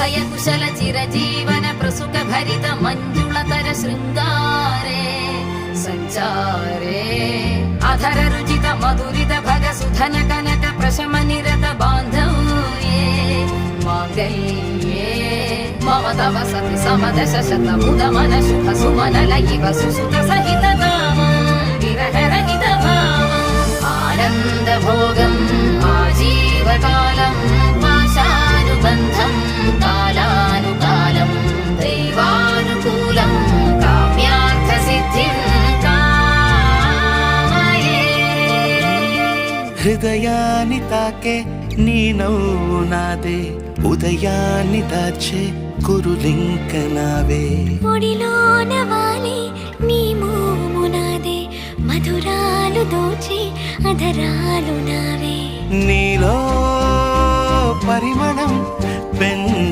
నిర్భయ కుశల చిరజీవన ప్రసుక భరిత మంజుళతర శృంగారే సంచారే అధర రుచిత మధురిత భగ సుధన కనక ప్రశమ నిరత బాంధవ్యే మాంగళ్యే మమ తవ సతి సమదశ శత ముదమన శుభ సుమనల ఇవ సుసుత సహిత కామం విరహ రహిత భావం ఆనంద భోగం ఆజీవకాలం పాశానుబంధం కాలానుకాలం దైవానుకూలం కామ్యార్థ సిద్ధిం కామయే. హృదయాన్ని తాకే నీ నవ్వు నాదే, ఉదయాన్ని దాచే కురులింక నావే. ఒడిలోన వాలి నీ మోము నాదే, మధురాలు దోచి అధరాలు నావే. నీలో పరిమళం